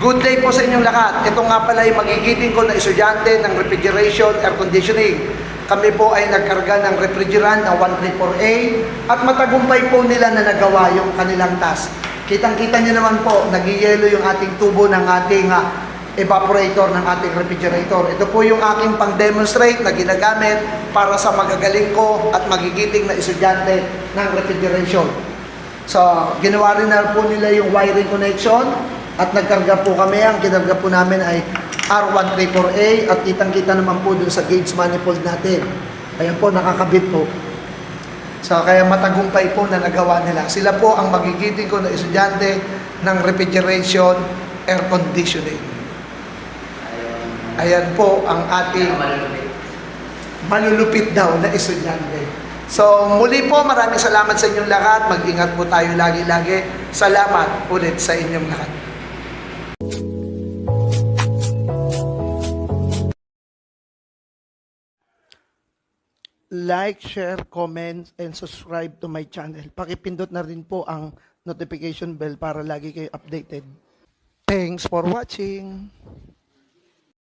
Good day po sa inyong lahat. Ito nga pala yung magigiting ko na estudyante ng refrigeration, air conditioning. Kami po ay nagkarga ng refrigerant na 134A at matagumpay po nila na nagawa yung kanilang task. Kitang-kita nyo naman po, nag-yelo yung ating tubo ng ating evaporator ng ating refrigerator. Ito po yung aking pang-demonstrate na ginagamit para sa magagaling ko at magigiting na estudyante ng refrigeration. So, ginawa rin na po nila yung wiring connection at nagkarga po kami. Ang kinarga po namin ay R134A at kitang-kita naman po dun sa gauge manifold natin. Ayan po, nakakabit po. So, kaya matagumpay po na nagawa nila. Sila po ang magigiting ko na estudyante ng refrigeration, air conditioning. Ayan po ang ating malulupit daw na estudyante. So, muli po, maraming salamat sa inyong lahat. Mag-ingat po tayo lagi-lagi. Salamat ulit sa inyong lahat. Like, share, comment, and subscribe to my channel. Pakipindot na rin po ang notification bell para lagi kayo updated. Thanks for watching.